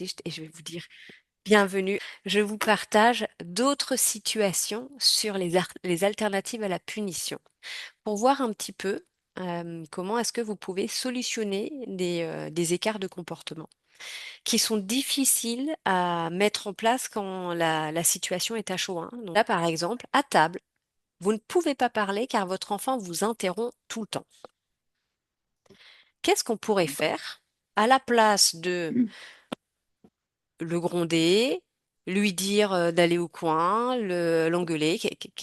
et je vais vous dire bienvenue. Je vous partage d'autres situations sur les alternatives à la punition pour voir un petit peu comment est-ce que vous pouvez solutionner des écarts de comportement qui sont difficiles à mettre en place quand la situation est à chaud, hein. Donc là, par exemple, à table, vous ne pouvez pas parler car votre enfant vous interrompt tout le temps. Qu'est-ce qu'on pourrait faire à la place de le gronder, lui dire d'aller au coin, l'engueuler?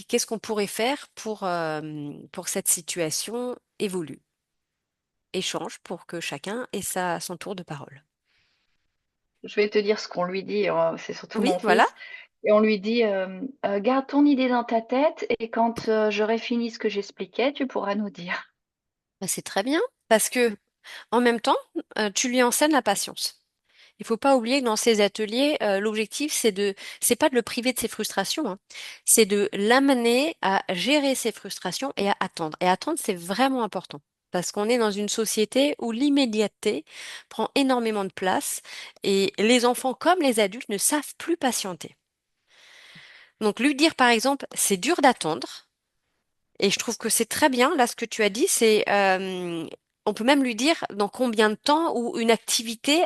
Qu'est-ce qu'on pourrait faire pour que cette situation évolue? Échange pour que chacun ait son tour de parole. Je vais te dire ce qu'on lui dit, c'est surtout Oui, mon voilà. fils et on lui dit, «Garde ton idée dans ta tête et quand, j'aurai fini ce que j'expliquais, tu pourras nous dire». Bah, c'est très bien parce que en même temps, tu lui enseignes la patience. Il faut pas oublier que dans ces ateliers, l'objectif, c'est pas de le priver de ses frustrations, hein. C'est de l'amener à gérer ses frustrations et à attendre. Et attendre, c'est vraiment important. Parce qu'on est dans une société où l'immédiateté prend énormément de place et les enfants comme les adultes ne savent plus patienter. Donc lui dire par exemple, c'est dur d'attendre, et je trouve que c'est très bien, là, ce que tu as dit, on peut même lui dire dans combien de temps ou une activité,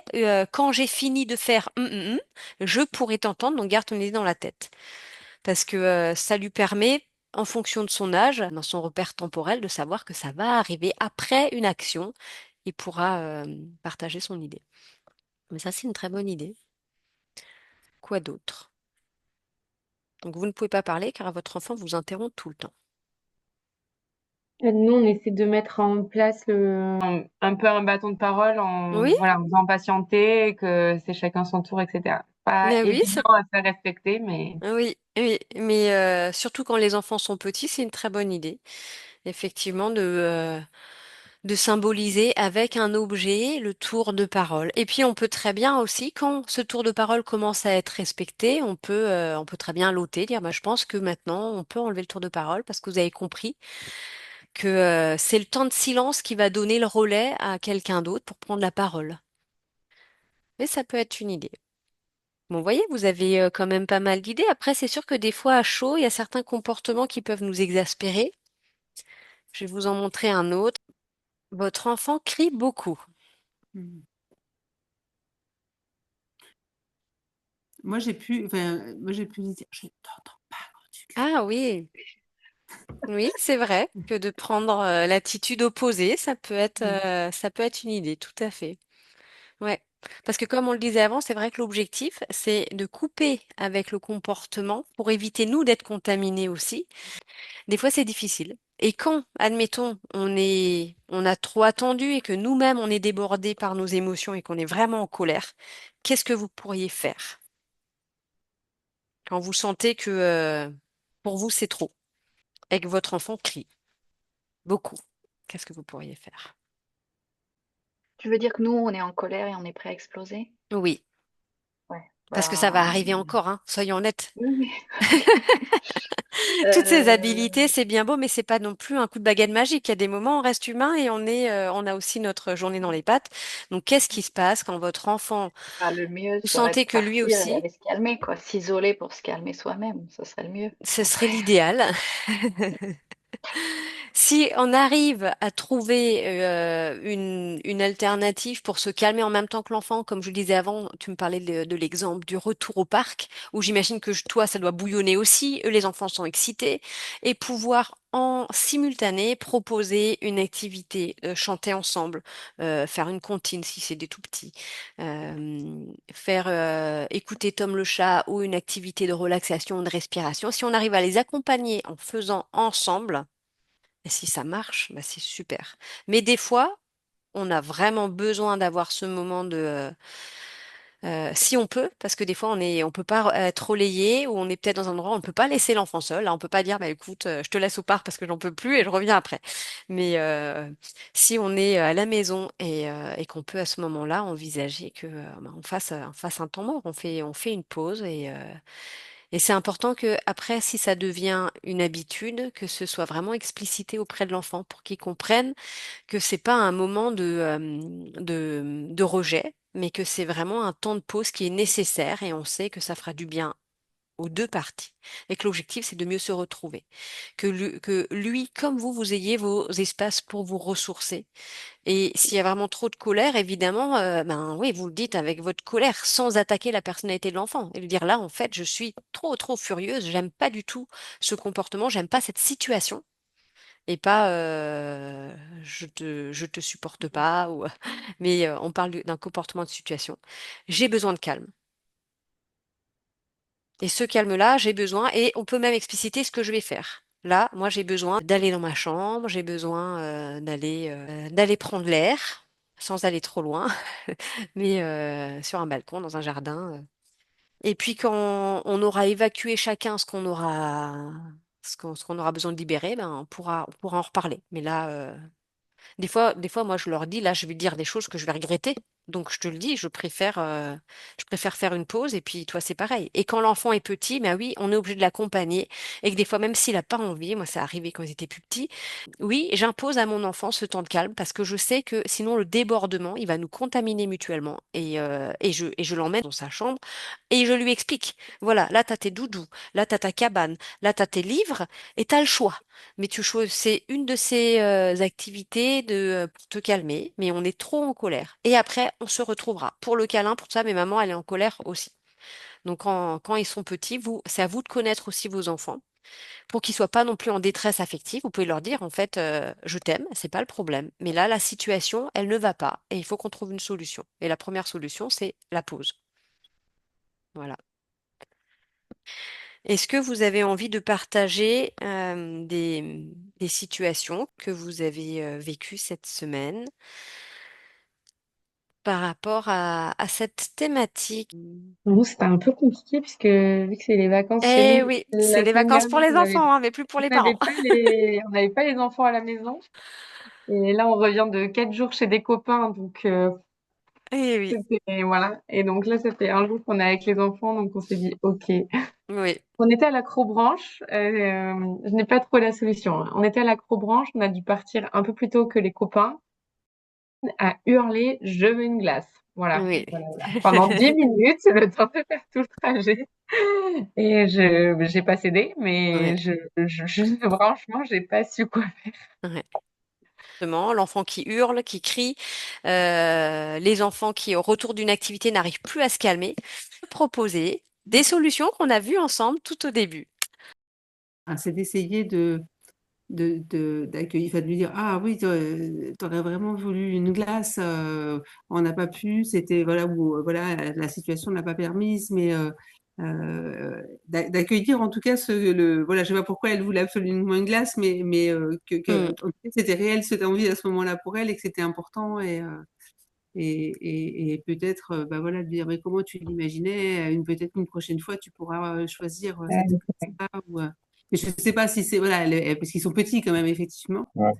quand j'ai fini de faire je pourrais t'entendre, donc garde ton idée dans la tête. Parce que ça lui permet, en fonction de son âge, dans son repère temporel, de savoir que ça va arriver après une action. Il pourra partager son idée. Mais ça, c'est une très bonne idée. Quoi d'autre? Donc, vous ne pouvez pas parler car votre enfant vous interrompt tout le temps. Nous, on essaie de mettre en place un peu un bâton de parole Oui, en faisant patienter, que c'est chacun son tour, etc. Pas ah oui, évident à faire respecter, mais oui, oui, mais surtout quand les enfants sont petits, c'est une très bonne idée, effectivement, de symboliser avec un objet le tour de parole. Et puis on peut très bien aussi, quand ce tour de parole commence à être respecté, on peut très bien l'ôter, dire bah, je pense que maintenant on peut enlever le tour de parole parce que vous avez compris que c'est le temps de silence qui va donner le relais à quelqu'un d'autre pour prendre la parole. Mais ça peut être une idée. Bon, vous voyez, vous avez quand même pas mal d'idées. Après, c'est sûr que des fois, à chaud, il y a certains comportements qui peuvent nous exaspérer. Je vais vous en montrer un autre. Votre enfant crie beaucoup. Mmh. Moi, j'ai pu lui dire: «Je t'entends pas quand tu cries». Ah oui, oui, c'est vrai que de prendre l'attitude opposée, Mmh. ça peut être une idée, tout à fait. Ouais. Parce que comme on le disait avant, c'est vrai que l'objectif, c'est de couper avec le comportement pour éviter nous d'être contaminés aussi. Des fois, c'est difficile. Et quand, admettons, on a trop attendu et que nous-mêmes, on est débordé par nos émotions et qu'on est vraiment en colère, qu'est-ce que vous pourriez faire quand vous sentez que, pour vous, c'est trop et que votre enfant crie beaucoup? Qu'est-ce que vous pourriez faire? Tu veux dire que nous, on est en colère et on est prêt à exploser? Oui, Ouais, parce que ça va ben, arriver encore, hein, soyons honnêtes. oui, oui, oui. Toutes ces Heu, habilités, c'est bien beau, mais c'est pas non plus un coup de baguette magique. Il y a des moments, on reste humain et on a aussi notre journée dans les pattes. Donc, qu'est-ce qui se passe quand votre enfant, bah, le mieux vous serait de sentez que lui partir et aussi, aller se calmer, quoi. S'isoler pour se calmer soi-même, ce serait le mieux. ce serait l'idéal. Si on arrive à trouver une alternative pour se calmer en même temps que l'enfant, comme je le disais avant, tu me parlais de l'exemple du retour au parc, où j'imagine que toi, ça doit bouillonner aussi, eux, les enfants sont excités, et pouvoir en simultané proposer une activité, chanter ensemble, faire une comptine si c'est des tout petits, faire écouter Tom le chat ou une activité de relaxation, de respiration. Si on arrive à les accompagner en faisant ensemble, et si ça marche, bah c'est super. Mais des fois, on a vraiment besoin d'avoir ce moment si on peut, parce que des fois on peut pas être relayé ou on est peut-être dans un endroit où on ne peut pas laisser l'enfant seul. Là, on peut pas dire, bah écoute, je te laisse au parc parce que j'en peux plus et je reviens après. Mais si on est à la maison et qu'on peut à ce moment-là envisager que bah, on fasse un temps mort, on fait une pause Et c'est important que après, si ça devient une habitude, que ce soit vraiment explicité auprès de l'enfant pour qu'il comprenne que c'est pas un moment de rejet, mais que c'est vraiment un temps de pause qui est nécessaire et on sait que ça fera du bien aux deux parties et que l'objectif, c'est de mieux se retrouver. Que lui, comme vous ayez vos espaces pour vous ressourcer. Et s'il y a vraiment trop de colère, évidemment, ben oui, vous le dites avec votre colère, sans attaquer la personnalité de l'enfant. Et lui dire là, en fait, je suis trop furieuse, j'aime pas du tout ce comportement, j'aime pas cette situation. Et pas je te supporte pas, ou, mais on parle d'un comportement de situation. J'ai besoin de calme. Et ce calme-là, j'ai besoin, et on peut même expliciter ce que je vais faire. Là, moi, j'ai besoin d'aller dans ma chambre, j'ai besoin d'aller prendre l'air, sans aller trop loin, mais sur un balcon, dans un jardin. Et puis quand on aura évacué chacun ce qu'on aura besoin de libérer, ben on pourra en reparler. Mais là, des fois, moi, je leur dis, là, je vais dire des choses que je vais regretter. Donc, je te le dis, je préfère faire une pause et puis toi, c'est pareil. Et quand l'enfant est petit, ben oui, on est obligé de l'accompagner et que des fois, même s'il n'a pas envie, moi, ça arrivé quand ils étaient plus petits, oui, j'impose à mon enfant ce temps de calme parce que je sais que sinon, le débordement, il va nous contaminer mutuellement et je l'emmène dans sa chambre et je lui explique, voilà, là, tu as tes doudous, là, tu as ta cabane, là, tu as tes livres et tu as le choix. Mais c'est une de ces activités pour te calmer, mais on est trop en colère. Et après, on se retrouvera. Pour le câlin, pour ça, mais maman, elle est en colère aussi. Donc, quand ils sont petits, c'est à vous de connaître aussi vos enfants pour qu'ils soient pas non plus en détresse affective. Vous pouvez leur dire, en fait, je t'aime, c'est pas le problème. Mais là, la situation, elle ne va pas et il faut qu'on trouve une solution. Et la première solution, c'est la pause. Voilà. Est-ce que vous avez envie de partager des situations que vous avez vécues cette semaine par rapport à cette thématique? Nous, c'était un peu compliqué puisque vu que c'est les vacances chez Eh nous, oui, c'est la les semaine vacances pour dernière, les enfants, hein, mais plus pour les parents. on n'avait pas les enfants à la maison. Et là, on revient de 4 jours chez des copains, donc Eh oui, voilà. Et donc là, ça fait un jour qu'on est avec les enfants, donc on s'est dit, ok. oui, On était à l'acrobranche. Je n'ai pas trouvé la solution, hein. On était à l'acrobranche, on a dû partir un peu plus tôt que les copains, à hurler, je veux une glace. Voilà. oui. Voilà, voilà. Pendant 10 minutes, le temps de faire tout le trajet. Et j'ai pas cédé, mais Ouais, franchement, j'ai pas su quoi faire. ouais. Justement, l'enfant qui hurle, qui crie, les enfants qui, au retour d'une activité, n'arrivent plus à se calmer. Proposer des solutions qu'on a vues ensemble tout au début. Ah, c'est d'essayer d'accueillir, enfin, de lui dire, ah oui, t'aurais vraiment voulu une glace, on n'a pas pu, c'était, voilà, ou voilà, la situation ne l'a pas permise, mais d'accueillir en tout cas voilà, je sais pas pourquoi elle voulait absolument une glace, mais Mm. ok, c'était réel cette envie à ce moment-là pour elle et que c'était important et peut-être, bah voilà, de dire, mais comment tu l'imaginais, peut-être une prochaine fois, tu pourras choisir cette place-là. Mais je ne sais pas si c'est, voilà, parce qu'ils sont petits quand même, effectivement. Ouais.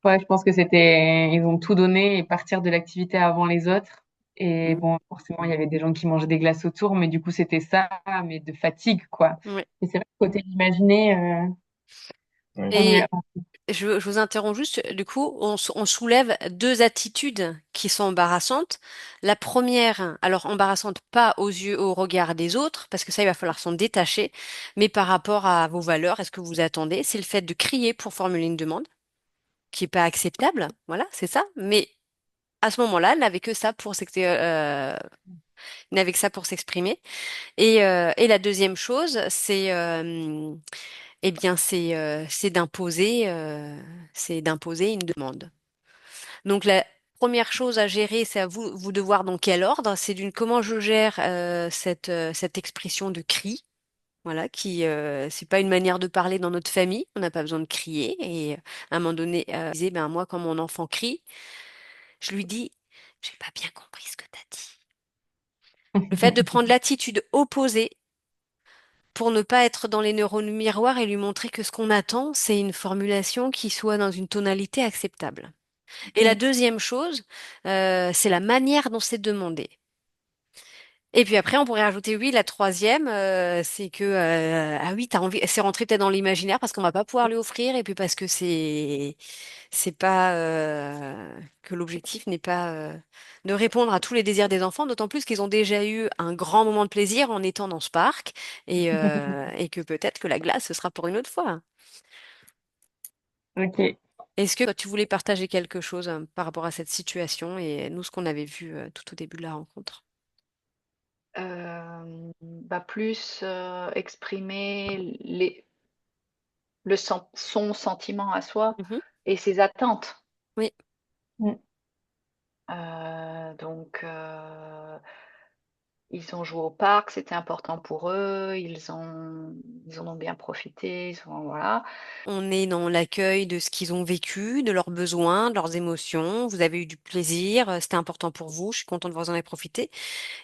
Ouais, je pense que ils ont tout donné et partir de l'activité avant les autres. Et Mm. bon, forcément, il y avait des gens qui mangeaient des glaces autour, mais du coup, c'était ça, mais de fatigue, quoi. Ouais. Et c'est vrai que côté imaginer, on y Et a, je vous interromps juste, du coup, on soulève deux attitudes qui sont embarrassantes. La première, alors embarrassante pas aux yeux, au regard des autres, parce que ça, il va falloir s'en détacher, mais par rapport à vos valeurs, est-ce que vous attendez, c'est le fait de crier pour formuler une demande, qui est pas acceptable, voilà, c'est ça. Mais à ce moment-là, elle n'avait que ça pour n'avait que ça pour s'exprimer. Et la deuxième chose, eh bien, c'est d'imposer une demande. Donc la première chose à gérer, c'est à vous de voir dans quel ordre. C'est d'une comment je gère cette expression de cri. Voilà, c'est pas une manière de parler dans notre famille. On n'a pas besoin de crier. Et à un moment donné, je disais, ben moi, quand mon enfant crie, je lui dis, j'ai pas bien compris ce que tu as dit. Le fait de prendre l'attitude opposée pour ne pas être dans les neurones miroirs et lui montrer que ce qu'on attend, c'est une formulation qui soit dans une tonalité acceptable. Et la deuxième chose, c'est la manière dont c'est demandé. Et puis après, on pourrait rajouter, oui, la troisième, c'est que, ah oui, t'as envie, c'est rentré peut-être dans l'imaginaire parce qu'on va pas pouvoir lui offrir, et puis parce que c'est pas, que l'objectif n'est pas, de répondre à tous les désirs des enfants, d'autant plus qu'ils ont déjà eu un grand moment de plaisir en étant dans ce parc, et que peut-être que la glace, ce sera pour une autre fois. Ok. Est-ce que tu voulais partager quelque chose par rapport à cette situation et nous, ce qu'on avait vu tout au début de la rencontre? Bah, plus, exprimer son sentiment à soi Mhm. et ses attentes. Oui, Mm. Donc, ils ont joué au parc, c'était important pour eux, ils en ont bien profité, voilà. on est dans l'accueil de ce qu'ils ont vécu, de leurs besoins, de leurs émotions. Vous avez eu du plaisir, c'était important pour vous. Je suis contente de vous en avoir profité.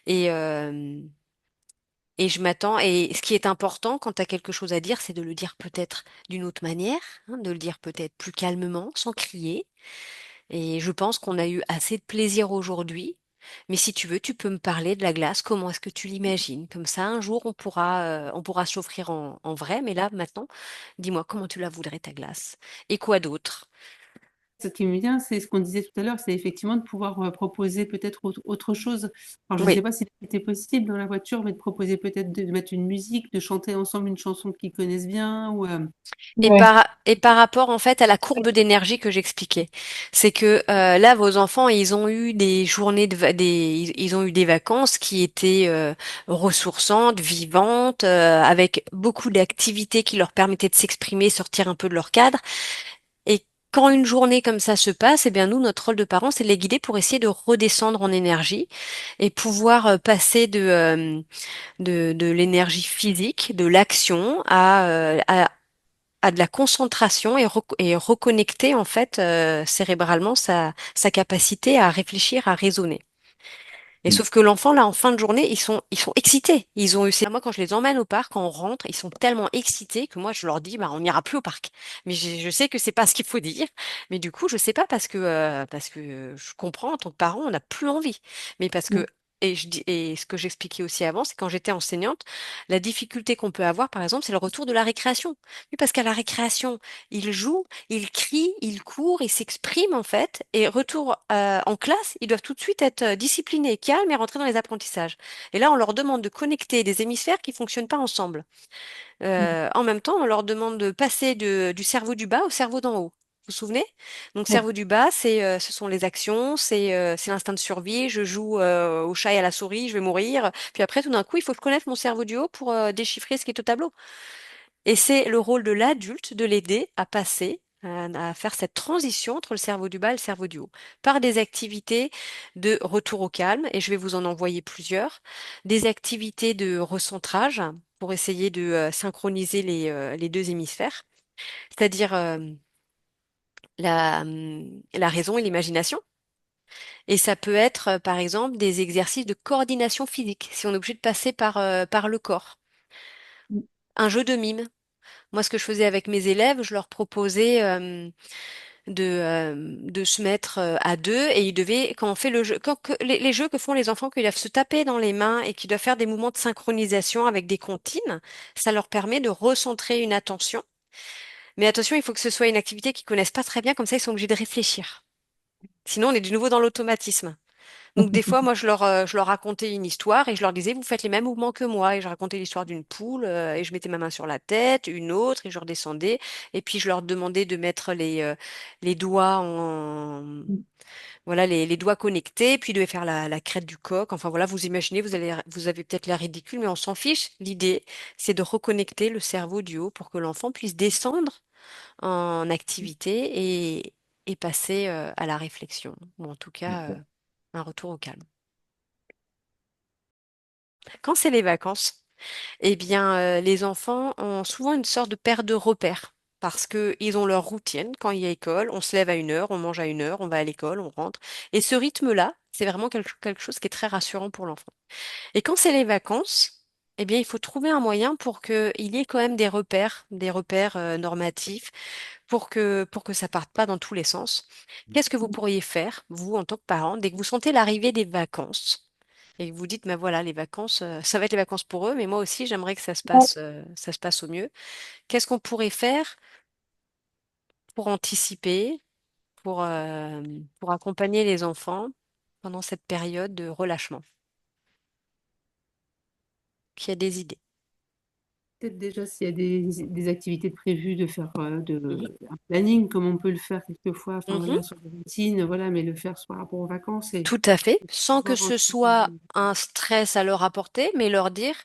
Et, euh, et je m'attends. Et ce qui est important quand tu as quelque chose à dire, c'est de le dire peut-être d'une autre manière, hein, de le dire peut-être plus calmement, sans crier. Et je pense qu'on a eu assez de plaisir aujourd'hui. Mais si tu veux, tu peux me parler de la glace. Comment est-ce que tu l'imagines? Comme ça, un jour, on pourra s'offrir en vrai. Mais là, maintenant, dis-moi comment tu la voudrais, ta glace. Et quoi d'autre? Ce qui me vient, c'est ce qu'on disait tout à l'heure, c'est effectivement de pouvoir proposer peut-être autre chose. Alors, je ne sais Oui. pas si c'était possible dans la voiture, mais de proposer peut-être de mettre une musique, de chanter ensemble une chanson qu'ils connaissent bien. Ou, Ouais. Et par rapport en fait à la courbe d'énergie que j'expliquais, c'est que là vos enfants ils ont eu des journées ils ont eu des vacances qui étaient ressourçantes, vivantes, avec beaucoup d'activités qui leur permettaient de s'exprimer, sortir un peu de leur cadre. Et quand une journée comme ça se passe, eh bien nous notre rôle de parents c'est de les guider pour essayer de redescendre en énergie et pouvoir passer de l'énergie physique, de l'action à de la concentration et reconnecter en fait cérébralement sa capacité à réfléchir, à raisonner. Et sauf que l'enfant, là, en fin de journée, ils sont excités. Ils ont eu, moi, quand je les emmène au parc, quand on rentre, ils sont tellement excités que moi, je leur dis, bah, on n'ira plus au parc. Mais je sais que c'est pas ce qu'il faut dire. Mais du coup, je sais pas parce que je comprends, en tant que parent, on n'a plus envie. Mais parce que, Mm. et ce que j'expliquais aussi avant, c'est quand j'étais enseignante, la difficulté qu'on peut avoir, par exemple, c'est le retour de la récréation. Oui, parce qu'à la récréation, ils jouent, ils crient, ils courent, ils s'expriment, en fait. Et retour, en classe, ils doivent tout de suite être disciplinés, calmes et rentrer dans les apprentissages. Et là, on leur demande de connecter des hémisphères qui fonctionnent pas ensemble. En même temps, on leur demande de passer du cerveau du bas au cerveau d'en haut. Vous vous souvenez? Donc, Ouais. cerveau du bas, ce sont les actions, c'est l'instinct de survie. Je joue au chat et à la souris, je vais mourir. Puis après, tout d'un coup, il faut que je connaisse mon cerveau du haut pour déchiffrer ce qui est au tableau. Et c'est le rôle de l'adulte de l'aider à passer, à faire cette transition entre le cerveau du bas et le cerveau du haut, par des activités de retour au calme, et je vais vous en envoyer plusieurs, des activités de recentrage pour essayer de synchroniser les deux hémisphères, c'est-à-dire la raison et l'imagination. Et ça peut être, par exemple, des exercices de coordination physique, si on est obligé de passer par le corps. Un jeu de mime. Moi, ce que je faisais avec mes élèves, je leur proposais de se mettre à deux et ils devaient, quand on fait le jeu, les jeux que font les enfants, qu'ils doivent se taper dans les mains et qu'ils doivent faire des mouvements de synchronisation avec des comptines, ça leur permet de recentrer une attention. Mais attention, il faut que ce soit une activité qu'ils connaissent pas très bien, comme ça ils sont obligés de réfléchir. Sinon, on est de nouveau dans l'automatisme. Donc des fois, moi, je leur racontais une histoire et je leur disais, vous faites les mêmes mouvements que moi. Et je racontais l'histoire d'une poule et je mettais ma main sur la tête, une autre, et je redescendais. Et puis je leur demandais de mettre les doigts voilà, les doigts connectés, puis de faire la crête du coq. Enfin voilà, vous imaginez, vous avez peut-être l'air ridicule, mais on s'en fiche. L'idée, c'est de reconnecter le cerveau du haut pour que l'enfant puisse descendre en activité et passer à la réflexion, ou en tout cas un retour au calme. Quand c'est les vacances, eh bien, les enfants ont souvent une sorte de perte de repères parce qu'ils ont leur routine. Quand il y a école, on se lève à une heure, on mange à une heure, on va à l'école, on rentre. Et ce rythme-là, c'est vraiment quelque chose qui est très rassurant pour l'enfant. Et quand c'est les vacances, eh bien, il faut trouver un moyen pour qu'il y ait quand même des repères normatifs, pour que ça parte pas dans tous les sens. Qu'est-ce que vous pourriez faire, vous, en tant que parent, dès que vous sentez l'arrivée des vacances? et que vous dites, ben voilà, les vacances, ça va être les vacances pour eux, mais moi aussi, j'aimerais que Ouais. ça se passe au mieux. Qu'est-ce qu'on pourrait faire pour anticiper, pour accompagner les enfants pendant cette période de relâchement? Qui a des idées? Peut-être déjà s'il y a des activités de prévues de faire Mhm. un planning comme on peut le faire quelquefois, enfin Mhm. voilà, sur des routines, voilà, mais le faire par rapport aux vacances et Tout à fait, sans que pouvoir ce soit un stress à leur apporter, mais leur dire,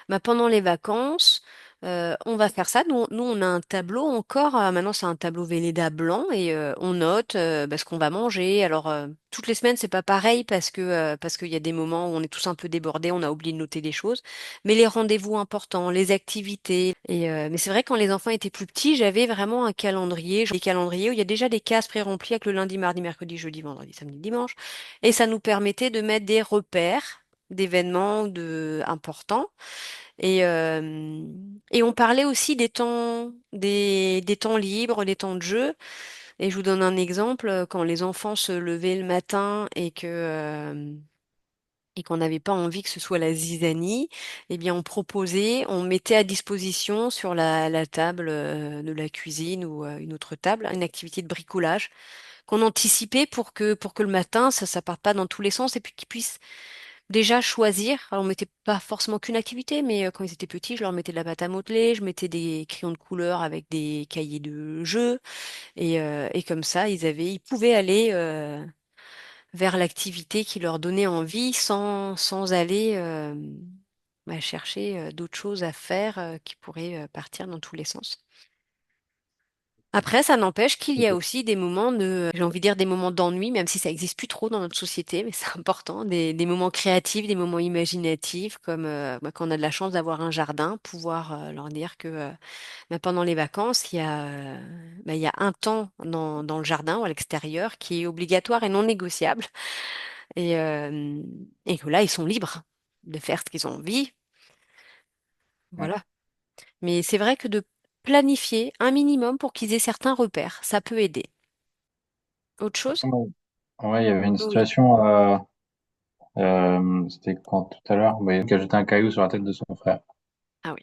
bah, pendant les vacances, on va faire ça. Nous, on a un tableau encore, maintenant c'est un tableau Velleda blanc et on note bah, ce qu'on va manger. Alors, toutes les semaines, c'est pas pareil parce qu'il y a des moments où on est tous un peu débordés, on a oublié de noter des choses, mais les rendez-vous importants, les activités. Mais c'est vrai, quand les enfants étaient plus petits, j'avais vraiment un calendrier, des calendriers où il y a déjà des cases pré-remplies avec le lundi, mardi, mercredi, jeudi, vendredi, samedi, dimanche. Et ça nous permettait de mettre des repères d'événements importants. Et on parlait aussi des temps libres, des temps de jeu. Et je vous donne un exemple, quand les enfants se levaient le matin et qu'on n'avait pas envie que ce soit la zizanie, eh bien on mettait à disposition sur la table de la cuisine ou une autre table, une activité de bricolage qu'on anticipait pour que le matin, ça parte pas dans tous les sens et puis qu'ils puissent déjà choisir. Alors, on mettait pas forcément qu'une activité, mais quand ils étaient petits, je leur mettais de la pâte à modeler, je mettais des crayons de couleur avec des cahiers de jeu et comme ça, ils pouvaient aller vers l'activité qui leur donnait envie sans aller bah, chercher d'autres choses à faire qui pourraient partir dans tous les sens. Après, ça n'empêche qu'il y a aussi des moments j'ai envie de dire des moments d'ennui, même si ça existe plus trop dans notre société, mais c'est important, des moments créatifs, des moments imaginatifs, comme bah, quand on a de la chance d'avoir un jardin, pouvoir leur dire que bah, pendant les vacances, bah, il y a un temps dans le jardin ou à l'extérieur qui est obligatoire et non négociable, et, euh, et que là, ils sont libres de faire ce qu'ils ont envie, Ouais. voilà. Mais c'est vrai que de planifier un minimum pour qu'ils aient certains repères, ça peut aider. Autre chose? Ouais, il y avait une Oui. situation, c'était quand tout à l'heure, bah, qui a jeté un caillou sur la tête de son frère. Ah oui.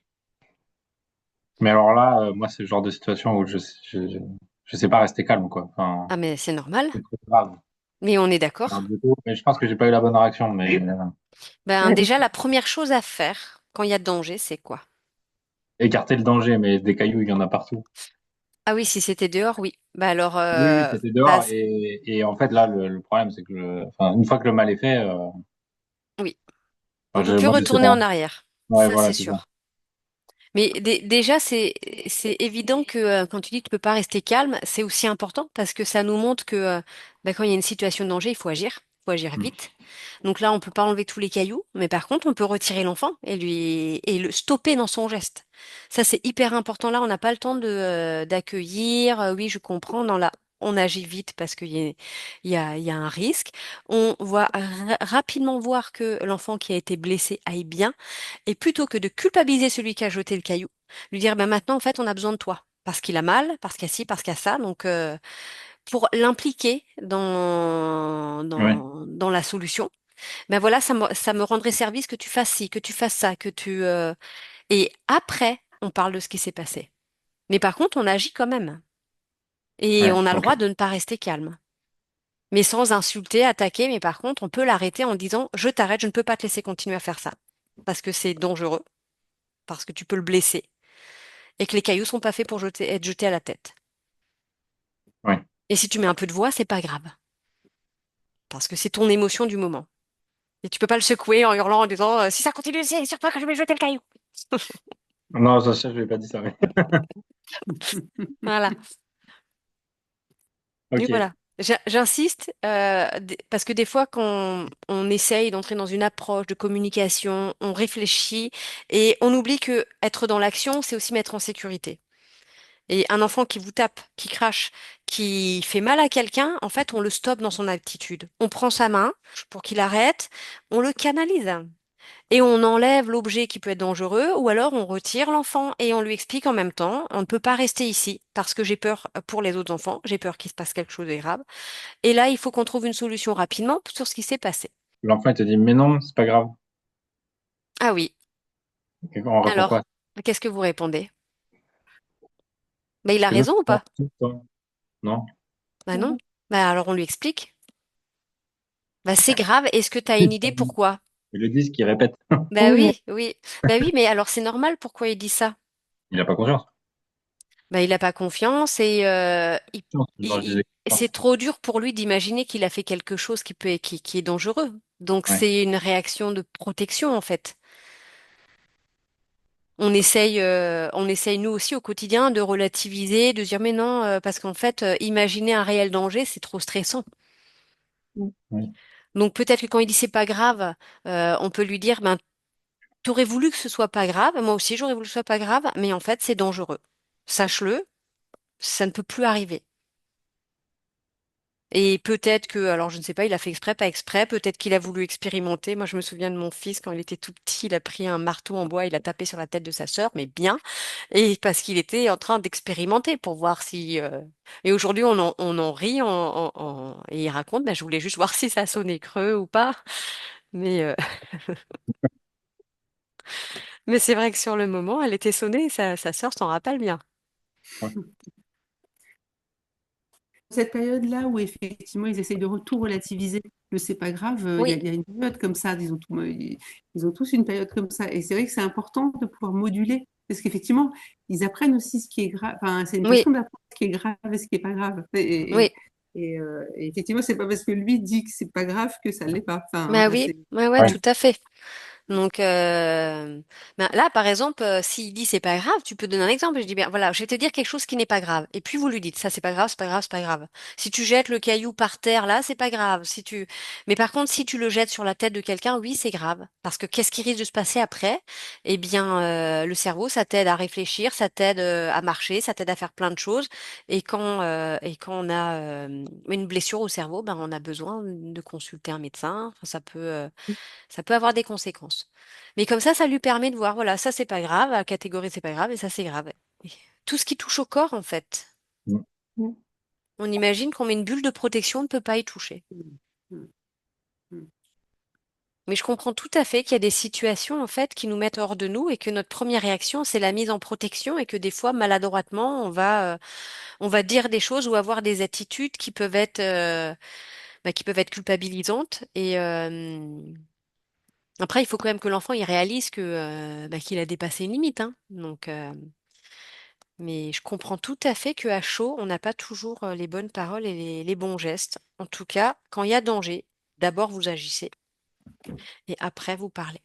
Mais alors là, moi, c'est le genre de situation où je sais pas rester calme, quoi. Enfin, Ah mais c'est normal. c'est trop grave. Mais on est Alors, d'accord. du coup, mais je pense que j'ai pas eu la bonne réaction, mais Ben déjà, la première chose à faire quand il y a danger, c'est quoi? écarter le danger, mais des cailloux, il y en a partout. Ah oui, si c'était dehors, oui. Bah alors, Oui, oui, c'était bah, dehors, et en fait, là, le problème, c'est que enfin, une fois que le mal est fait, oui, on enfin, peut plus moi, je sais retourner pas. en arrière. Ouais, Ça, voilà, c'est c'est ça. sûr. Mais déjà, c'est évident que quand tu dis que tu peux pas rester calme, c'est aussi important parce que ça nous montre que bah, quand il y a une situation de danger, il faut agir. Il faut agir Mm. vite. Donc là, on peut pas enlever tous les cailloux, mais par contre, on peut retirer l'enfant et le stopper dans son geste. Ça, c'est hyper important. Là, on n'a pas le temps d'accueillir. Oui, je comprends. Non, là, on agit vite parce qu'il y a un risque. On va rapidement voir que l'enfant qui a été blessé aille bien. Et plutôt que de culpabiliser celui qui a jeté le caillou, lui dire, ben maintenant, en fait, on a besoin de toi. Parce qu'il a mal, parce qu'il y a ci, parce qu'il y a ça. Donc, pour l'impliquer Ouais, dans la solution, ben voilà, ça me rendrait service que tu fasses ci, que tu fasses ça, Et après, on parle de ce qui s'est passé. Mais par contre, on agit quand même. Et ouais, on a le ok. droit de ne pas rester calme. Mais sans insulter, attaquer. Mais par contre, on peut l'arrêter en disant, je t'arrête, je ne peux pas te laisser continuer à faire ça. Parce que c'est dangereux, parce que tu peux le blesser. Et que les cailloux sont pas faits pour être jetés à la tête. Ouais. Et si tu mets un peu de voix, c'est pas grave, parce que c'est ton émotion du moment. Et tu peux pas le secouer en hurlant en disant si ça continue, c'est sur toi que je vais jeter le caillou. Non, ça, je l'ai pas dit ça, mais. Voilà. Et Ok. voilà. J'insiste parce que des fois, quand on essaye d'entrer dans une approche de communication, on réfléchit et on oublie que être dans l'action, c'est aussi mettre en sécurité. Et un enfant qui vous tape, qui crache, qui fait mal à quelqu'un, en fait, on le stoppe dans son attitude. On prend sa main pour qu'il arrête, on le canalise et on enlève l'objet qui peut être dangereux ou alors on retire l'enfant et on lui explique en même temps, on ne peut pas rester ici parce que j'ai peur pour les autres enfants, j'ai peur qu'il se passe quelque chose de grave. Et là, il faut qu'on trouve une solution rapidement sur ce qui s'est passé. l'enfant il te dit mais non, c'est pas grave. Ah oui. Et on répond Alors, quoi? qu'est-ce que vous répondez? Bah, il a Mais non, raison ou c'est pas pas? grave, toi. Non? Bah non. Bah alors on lui explique. Bah c'est grave. Est-ce que tu as une idée Ils pourquoi? le disent, qu'ils répètent. Bah Oui, mais oui, oui. Bah oui, mais alors c'est normal pourquoi il dit ça. Il a pas conscience. Bah il n'a pas confiance et Genre, je disais, c'est trop dur pour lui d'imaginer qu'il a fait quelque chose qui est dangereux. Donc ouais, c'est une réaction de protection en fait. On essaye nous aussi au quotidien de relativiser, de dire mais non, parce qu'en fait, imaginer un réel danger, c'est trop stressant. oui, Donc peut-être que quand il dit c'est pas grave, on peut lui dire ben t'aurais voulu que ce soit pas grave, moi aussi j'aurais voulu que ce soit pas grave, mais en fait c'est dangereux. Sache-le, ça ne peut plus arriver. Et peut-être que, alors je ne sais pas, il a fait exprès, pas exprès, peut-être qu'il a voulu expérimenter. Moi je me souviens de mon fils quand il était tout petit, il a pris un marteau en bois, il a tapé sur la tête de sa sœur, mais bien, et parce qu'il était en train d'expérimenter pour voir si. Et aujourd'hui on en rit et il raconte, ben, je voulais juste voir si ça sonnait creux ou pas. Mais, mais c'est vrai que sur le moment, elle était sonnée, sa sœur s'en rappelle bien. ouais, Cette période-là où effectivement ils essayent de tout relativiser, le c'est pas grave, Oui, il y a une période comme ça, ils ont tous une période comme ça. Et c'est vrai que c'est important de pouvoir moduler, parce qu'effectivement, ils apprennent aussi ce qui est grave, enfin, c'est une oui, façon d'apprendre ce qui est grave et ce qui est pas grave. oui. Et effectivement, c'est pas parce que lui dit que c'est pas grave que ça l'est pas. Enfin, Bah ça, oui, c'est... ouais, ouais, ouais, tout à fait. Donc ben là, par exemple, s'il dit c'est pas grave, tu peux donner un exemple. Je dis bien voilà, je vais te dire quelque chose qui n'est pas grave. Et puis vous lui dites ça c'est pas grave, c'est pas grave, c'est pas grave. Si tu jettes le caillou par terre là, c'est pas grave. Mais par contre, si tu le jettes sur la tête de quelqu'un, oui, c'est grave. Parce que qu'est-ce qui risque de se passer après? Eh bien, le cerveau, ça t'aide à réfléchir, ça t'aide à marcher, ça t'aide à faire plein de choses. Et quand on a une blessure au cerveau, ben on a besoin de consulter un médecin. Enfin, ça peut avoir des conséquences. Mais comme ça lui permet de voir, voilà, ça c'est pas grave, la catégorie c'est pas grave et ça c'est grave. Et tout ce qui touche au corps, en fait, mm, on imagine qu'on met une bulle de protection, on ne peut pas y toucher. Mm, mm, mm. Mais je comprends tout à fait qu'il y a des situations, en fait, qui nous mettent hors de nous et que notre première réaction, c'est la mise en protection et que des fois, maladroitement, on va dire des choses ou avoir des attitudes qui peuvent être culpabilisantes. Et après, il faut quand même que l'enfant il réalise qu'il a dépassé une limite, hein. Donc, mais je comprends tout à fait qu'à chaud, on n'a pas toujours les bonnes paroles et les bons gestes. En tout cas, quand il y a danger, d'abord vous agissez et après vous parlez.